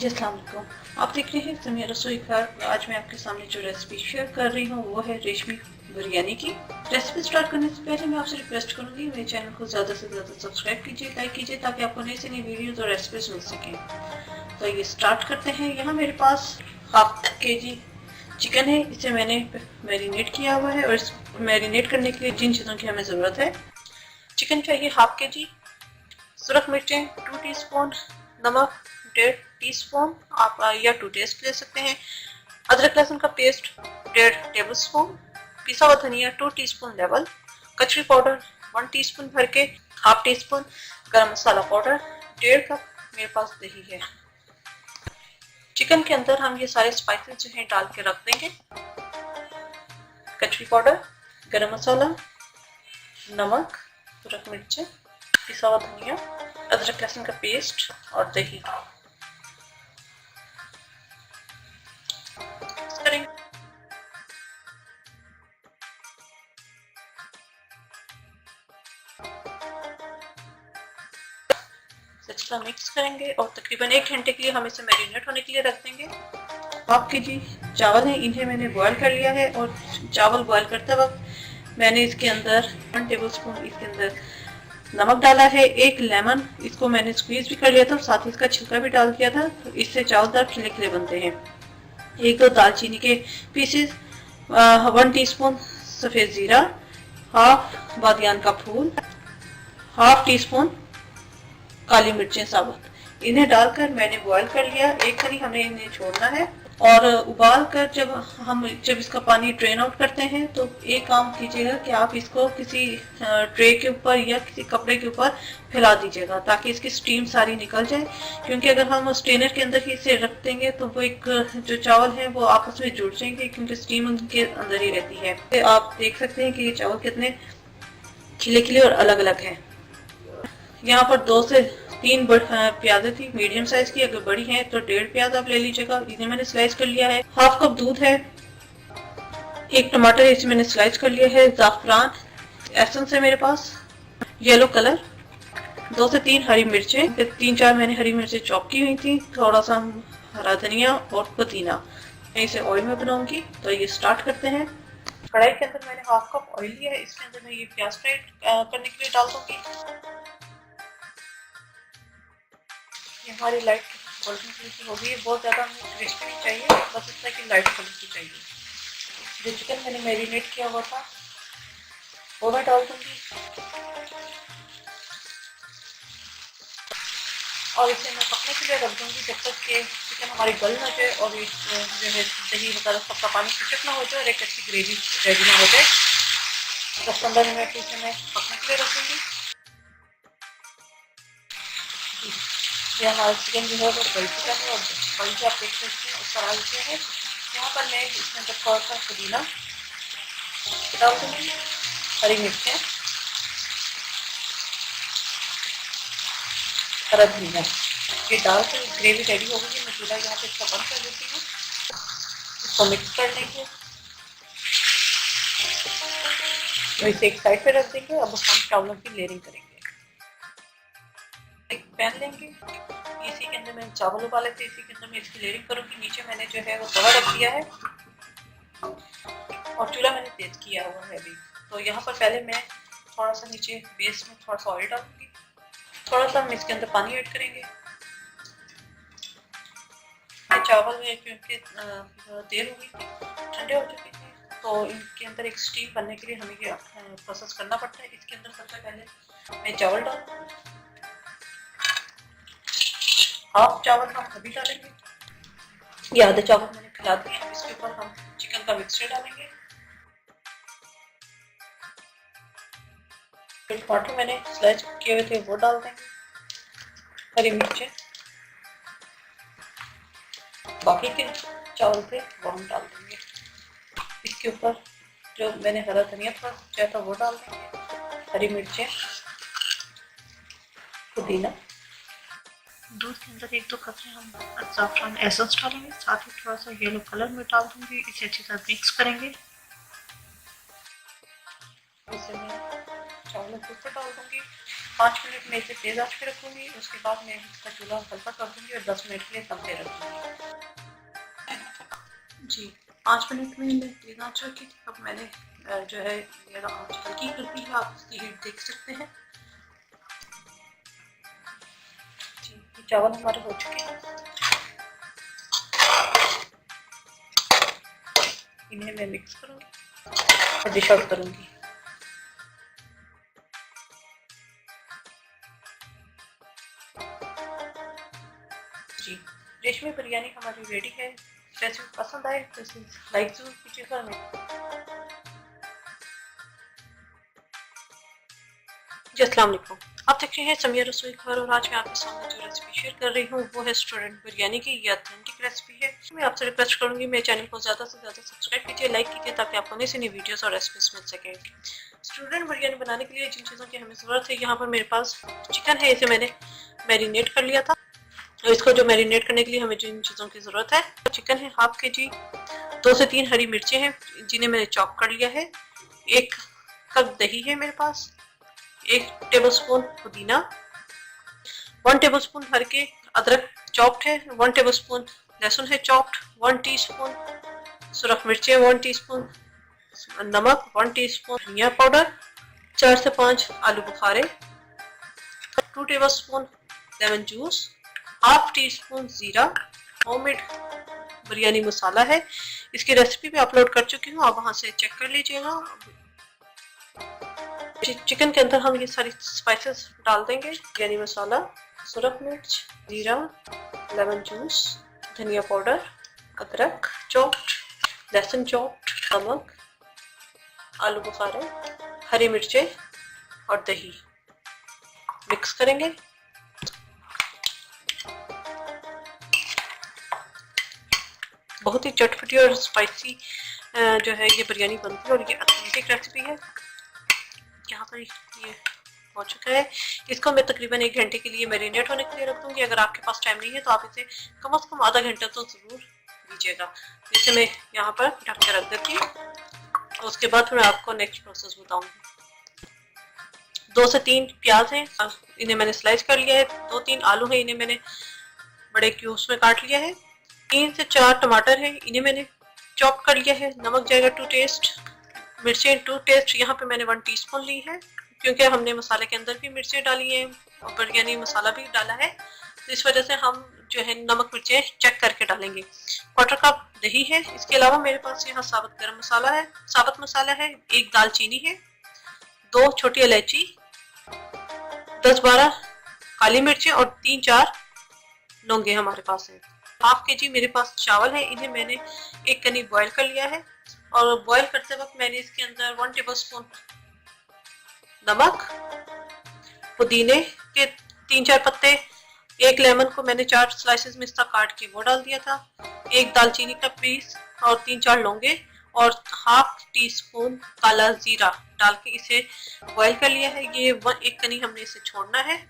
जी अस्सलाम वालेकुम। आप देख रहे हैं समिया रसोई घर। आज मैं आपके सामने जो रेसिपी शेयर कर रही हूँ वो है रेशमी बिरयानी की। रेसिपी स्टार्ट करने से पहले मैं आपसे रिक्वेस्ट करूंगी मेरे चैनल को ज़्यादा से ज़्यादा सब्सक्राइब कीजिए, लाइक कीजिए ताकि आपको नई से नई वीडियोज और रेसिपीज मिल सकें। तो ये स्टार्ट करते हैं। यहाँ मेरे पास हाफ केजी चिकन है। इसे मैंने मैरिनेट किया हुआ है और इस मैरिनेट करने के लिए जिन चीज़ों की हमें ज़रूरत है, चिकन चाहिए हाफ के जी, सुरख मिर्चें 2 टीस्पून, नमक 1.5 टीस्पून आप या 2 टेस्ट ले सकते हैं, अदरक लहसुन का पेस्ट 1.5 टेबल स्पून, पिसा हुआ धनिया 2 टीस्पून लेवल, कचरी पाउडर 1 टीस्पून भर के, हाफ टी स्पून गरम मसाला पाउडर, 1.5 कप मेरे पास दही है। चिकन के अंदर हम ये सारे स्पाइसेस जो हैं डाल के रख देंगे। कचरी पाउडर, गरम मसाला, नमक, सुरख मिर्चें, पिसा हुआ धनिया, अदरक लहसुन का पेस्ट और दही। अच्छा मिक्स करेंगे और तकरीबन 1 घंटे के लिए हम इसे मैरिनेट होने के लिए रख देंगे। हाफ के जी चावल हैं, इन्हें मैंने बॉयल कर लिया है और चावल बॉयल करते वक्त मैंने इसके अंदर 1 टेबल स्पून इसके अंदर नमक डाला है। 1 लेमन इसको मैंने स्क्वीज भी कर लिया था और साथ ही इसका छिलका भी डाल दिया था, तो इससे चावलदार खिले खिले बनते हैं। 1-2 दालचीनी के पीसेस, 1 टीस्पून सफ़ेद ज़ीरा, हाफ बादियान का फूल, हाफ टी स्पून काली मिर्चें साबुत, इन्हें डालकर मैंने बॉईल कर लिया। एक करी हमें इन्हें छोड़ना है और उबाल कर जब इसका पानी ड्रेन आउट करते हैं तो एक काम कीजिएगा कि आप इसको किसी ट्रे के ऊपर या किसी कपड़े के ऊपर फैला दीजिएगा ताकि इसकी स्टीम सारी निकल जाए, क्योंकि अगर हम स्ट्रेनर के अंदर ही इसे रख देंगे तो वो एक जो चावल है वो आपस में जुड़ जाएंगे क्योंकि स्टीम उनके अंदर ही रहती है। तो आप देख सकते हैं कि ये चावल कितने खिले खिले और अलग अलग हैं। यहाँ पर 2 से 3 प्याज़ें थी मीडियम साइज की, अगर बड़ी है तो 1.5 प्याज आप ले लीजिएगा, इन्हें मैंने स्लाइस कर लिया है। हाफ कप दूध है, 1 टमाटर इसे मैंने स्लाइस कर लिया है, ज़ाफ़रान एसेंस है मेरे पास, येलो कलर, 2 से 3 हरी मिर्चें, 3-4 मैंने हरी मिर्चें चॉप की हुई थी, थोड़ा सा हरा धनिया और पुदीना। मैं इसे ऑयल में बनाऊंगी, तो ये स्टार्ट करते हैं। कढ़ाई के अंदर मैंने हाफ कप ऑयल लिया है, इसके अंदर मैं ये प्याज फ्राई करने के लिए डाल दूंगी। ये हमारी लाइट गोल्डन कलर की हो गई है, बहुत ज़्यादा हमें क्रिस्पी नहीं चाहिए, बस इतना कि लाइट कलर की चाहिए। जो चिकन मैंने मैरिनेट किया हुआ था वो मैं डाल दूंगी और इसे मैं पकने के लिए रख दूंगी जब तक कि चिकन हमारी गल ना जाए और ये जो है दही वगैरह सबका पानी खिचक ना हो जाए और एक अच्छी ग्रेवी रेडी ना हो जाए। 10-15 मिनट इसे मैं पकने के लिए रख दूंगी। ये हमारा चिकन जो है वो गल चुका है और गल के आप देख सकते हैं ऊपर आ गया है। यहाँ पर मैं इसमें अंदर थोड़ा सा पुदीना डाल दूँगी, हरी मिर्चें, हरा धनिया, ये डाल कर ग्रेवी रेडी हो गई है। मैं चूल्हा यहाँ पे इसका बंद कर देती हूँ, इसको मिक्स कर लेंगे, तो इसे एक साइड पे रख देंगे। अब हम चावलों की लेयरिंग करेंगे। एक पैन लेंगे, इसी के अंदर मैंने चावल उबाले थे, इसी के अंदर मैं इसकी लेयरिंग करूँगी। नीचे मैंने जो है वो तवा रख दिया है और चूल्हा मैंने तेज किया हुआ है अभी। तो यहाँ पर पहले मैं थोड़ा सा नीचे बेस में थोड़ा सा ऑयल डालूंगी, थोड़ा सा हम इसके अंदर पानी ऐड करेंगे। चावल में क्योंकि देर हो गई थी, ठंडे हो चुके थे, तो इनके अंदर एक स्टीम बनने के लिए हमें ये प्रोसेस करना पड़ता है। इसके अंदर सबसे पहले मैं चावल डालूंगी, हाफ चावल हम अभी डालेंगे, ये आधे चावल मैंने खिला दिए। अब इसके ऊपर हम चिकन का मिक्सचर डालेंगे। टमाटर मैंने स्लाइस किए हुए थे वो डाल देंगे, हरी मिर्चें, बाकी के चावल थे वो हम डाल देंगे। इसके ऊपर जो मैंने हरा धनिया थोड़ा कुचा था वो डाल देंगे, हरी मिर्चें, पुदीना। दूध के अंदर 1-2 कतरे हम ज़ाफ़रान एसेंस डालेंगे, साथ ही थोड़ा सा येलो कलर में डाल दूंगी। इसे अच्छी तरह मिक्स करेंगे। इसे मैं चावलों के ऊपर डाल दूंगी। 5 मिनट में इसे तेज़ आंच पे रखूँगी। उसके बाद मैं इसका चूल्हा हल्का कर दूँगी और 10 मिनट के लिए दम पे रखूँगी। जी 5 मिनट में मैंने तेज़ आंच रखी थी। अब मैंने जो है ये आंच हल्की कर दी है, आप इसकी हीट देख सकते हैं। जी ये चावल हमारे हो चुके हैं, इन्हें मैं मिक्स करूँगी और डिश आउट करूँगी। जी रेशमी बिरयानी हमारी रेडी है। रेसिपी पसंद आए तो इसे लाइक जरूर कीजिएगा। जी अस्सलाम वालेकुम, आप देख रहे हैं समिया रसोई घर और आज मैं आपके सामने जो रेसिपी शेयर कर रही हूँ वो है स्टूडेंट बिरयानी की। ये ऑथेंटिक रेसिपी है। मैं आपसे रिक्वेस्ट करूंगी मेरे चैनल को ज़्यादा से ज़्यादा सब्सक्राइब कीजिए, लाइक कीजिए ताकि आपको नई से नई वीडियोस और रेसिपीज मिल सकें। स्टूडेंट बिरयानी बनाने के लिए जिन चीज़ों की हमें ज़रूरत है, यहाँ पर मेरे पास चिकन है, इसे मैंने मैरिनेट कर लिया था। तो इसको जो मैरिनेट करने के लिए हमें जिन चीज़ों की ज़रूरत है, चिकन है हाफ के जी, 2 से 3 हरी मिर्चें हैं जिन्हें मैंने चॉप कर लिया है, 1 कप दही है मेरे पास, 1 टेबलस्पून पुदीना, 1 टेबलस्पून भर के अदरक चॉप्ड है, 1 टेबलस्पून लहसुन है चॉप्ड, 1 टीस्पून सुरख मिर्चें, 1 टीस्पून नमक, 1 टीस्पून धनिया पाउडर, 4 से 5 आलू बुखारे, 2 tablespoon lemon juice, half tea spoon जीरा, होममेड बिरयानी मसाला है। इसकी रेसिपी भी अपलोड कर चुकी हूँ, आप वहां से चेक कर लीजिएगा। चिकन के अंदर हम ये सारी स्पाइसेस डाल देंगे, बिरयानी मसाला, सुरख मिर्च, जीरा, लेमन जूस, धनिया पाउडर, अदरक चॉप्ड, लहसुन चॉप्ड, नमक, आलू बुखारे, हरी मिर्चें और दही मिक्स करेंगे। बहुत ही चटपटी और स्पाइसी जो है ये बिरयानी बनती है और ये ऑथेंटिक रेसिपी है। यहाँ पर ये हो चुका है। इसको मैं तकरीबन 1 घंटे के लिए मैरिनेट होने के लिए रख दूंगी। अगर आपके पास टाइम नहीं है तो आप इसे कम से कम आधा घंटा तो ज़रूर दीजिएगा। इसे मैं यहाँ पर ढक के रख देती हूँ। उसके बाद फिर मैं आपको नेक्स्ट प्रोसेस बताऊंगी। 2 से 3 प्याज हैं, इन्हें मैंने स्लाइस कर लिया है। 2-3 आलू हैं, इन्हें मैंने बड़े क्यूब्स में काट लिया है। 3 से 4 टमाटर है, इन्हें मैंने चॉप कर लिया है। नमक जाएगा टू टेस्ट, मिर्चें टू टेस्ट। यहाँ पे मैंने 1 टीस्पून ली है क्योंकि हमने मसाले के अंदर भी मिर्चें डाली है और बिरयानी मसाला भी डाला है, तो इस वजह से हम जो है नमक मिर्चें चेक करके डालेंगे। 1/4 कप दही है। इसके अलावा मेरे पास यहाँ साबुत गरम मसाला है, साबुत मसाला है, 1 दालचीनी है, 2 छोटी इलायची, 10-12 काली मिर्चें और 3-4 लौंगे हमारे पास है। हाफ के जी मेरे पास चावल है, इन्हें मैंने 1 कनी बॉईल कर लिया है और बॉईल करते वक्त मैंने इसके अंदर 1 टेबलस्पून नमक, पुदीने के 3-4 पत्ते, 1 लेमन को मैंने 4 स्लाइसेस में इसका काट के वो डाल दिया था, 1 दालचीनी का पीस और 3-4 लौंगे और हाफ टी स्पून काला जीरा डाल के इसे बॉईल कर लिया है। ये 1 कनी हमने इसे छोड़ना है।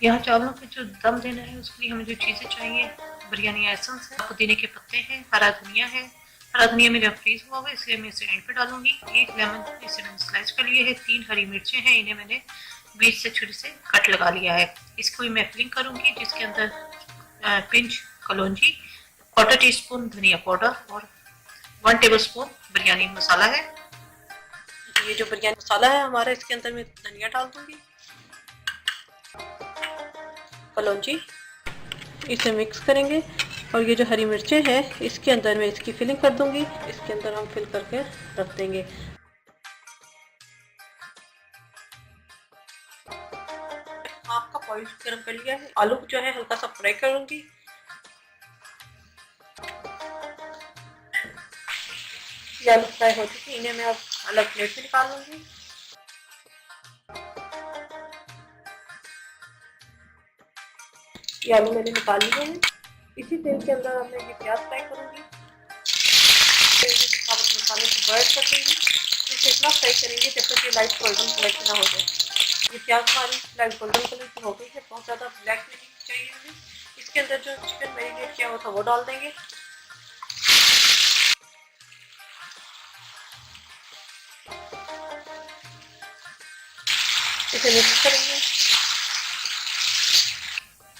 यहाँ चावलों पे जो दम देना है उसके लिए हमें जो चीज़ें चाहिए, बिरयानी एसेंस है, पुदीने के पत्ते हैं, हरा धनिया है। हरा धनिया मेरा फ्रीज हुआ हुआ है इसलिए मैं इसे एंड पे डालूंगी। 1 लेमन इसे मैंने स्लाइस कर लिए है। 3 हरी मिर्चें हैं, इन्हें मैंने बीच से छुरी से कट लगा लिया है। इसको भी मैं फिलिंग करूंगी जिसके अंदर पिंच कलौंजी, 1/4 टीस्पून धनिया पाउडर और 1 टेबलस्पून बिरयानी मसाला है। ये जो बिरयानी मसाला है हमारा, इसके अंदर मैं धनिया डाल दूंगी, कलौंजी, इसे मिक्स करेंगे और ये जो हरी मिर्चें हैं इसके अंदर मैं इसकी फिलिंग कर दूंगी। इसके अंदर हम फिल करके रख देंगे। हाफ कप ऑयल गरम कर लिया है। आलू जो है हल्का सा फ्राई करूंगी। ये आलू फ्राई हो चुकी है, इन्हें मैं अब अलग प्लेट में निकाल लूंगी। ये आलू मैंने निकाल लिए हैं। इसी तेल के अंदर मैं ये प्याज फ्राई करूंगी। साबुत मसाले को बॉयल कर देंगे। इसे इतना फ्राई करेंगे जब तक ये लाइट गोल्डन कलर की ना हो जाए। ये प्याज हमारी लाइट गोल्डन कलर की हो गई है, बहुत ज़्यादा ब्लैक नहीं चाहिए हमें। इसके अंदर जो चिकन मैरिनेट किया हुआ था वो डाल देंगे। इसे मिक्स करेंगे।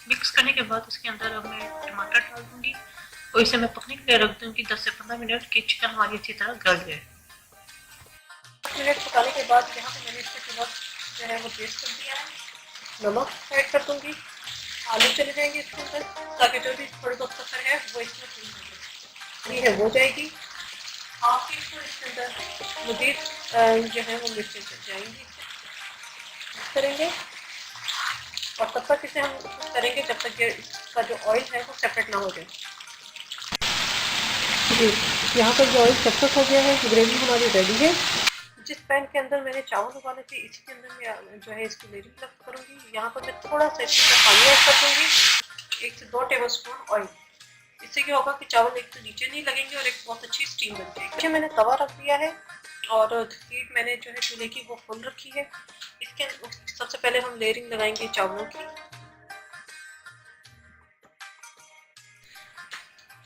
मिक्स करने के बाद इसके अंदर अब मैं टमाटर डाल दूंगी और इसे मैं पकने के लिए रख दूंगी 10 से 15 मिनट की चिकन हमारी अच्छी तरह गल जाए। 5 मिनट पकाने के बाद यहाँ पे मैंने इसके नमक जो है वो टेस्ट कर दिया है। नमक ऐड कर दूंगी। आलू चले जाएंगे इसके अंदर ताकि जो भी थोड़ी बहुत पत्थर है वो इसमें पूरी है हो जाएगी। हाफ टी स्पून इसके अंदर मजीद जो है वो मिर्चें चल जाएंगी। करेंगे और तब तक इसे हम करेंगे जब तक ये इसका जो ऑयल है वो सेपरेट ना हो जाए। जी, यहाँ पर जो ऑयल सेपरेट हो गया है, ग्रेवी हमारी रेडी है। जिस पैन के अंदर मैंने चावल उबाले थे इसी के अंदर मैं जो है इसकी लेयरिंग करूँगी। यहाँ पर मैं थोड़ा सा इसमें पानी ऐड कर दूँगी, 1 से 2 टेबल स्पून ऑयल। इससे क्या होगा कि चावल एक तो नीचे नहीं लगेंगे और एक बहुत अच्छी स्टीम बन जाएगी। अच्छा, मैंने तवा रख दिया है और हीट मैंने जो है चूल्हे की वो फुल रखी है। इसके सबसे पहले हम लेयरिंग लगाएंगे चावलों की।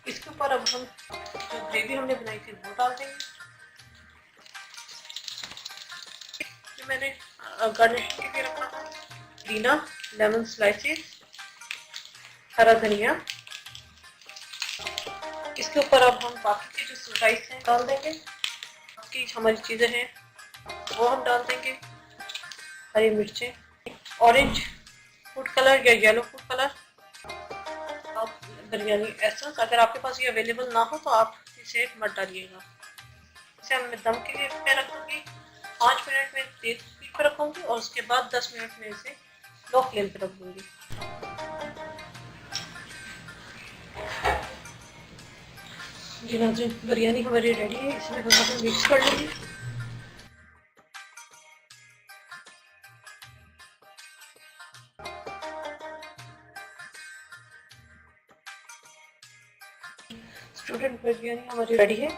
इसके ऊपर अब हम जो ग्रेवी हमने बनाई थी वो डाल देंगे। जो मैंने गार्निशिंग के लिए रखा था पुदीना, लेमन स्लाइसेस, हरा धनिया। इसके ऊपर अब हम बाकी के जो स्लाइस हैं डाल देंगे। बाकी हमारी चीज़ें हैं वो हम डाल देंगे। हरी मिर्चें, ऑरेंज फूड कलर या yellow food colour, biryani essence. अगर आपके पास ये अवेलेबल ना हो तो आप इसे मत डालिएगा। इसे मैं दम के लिए पे रखूँगी। 5 मिनट में तेज स्पीड पर रखूँगी और उसके बाद 10 मिनट में इसे लो फ्लेम पर रख दूँगी। जी नाज़रीन, बिरयानी हमारी रेडी है। इसमें हम मिक्स कर लेंगे। स्टूडेंट बिरयानी हमारी रेडी है।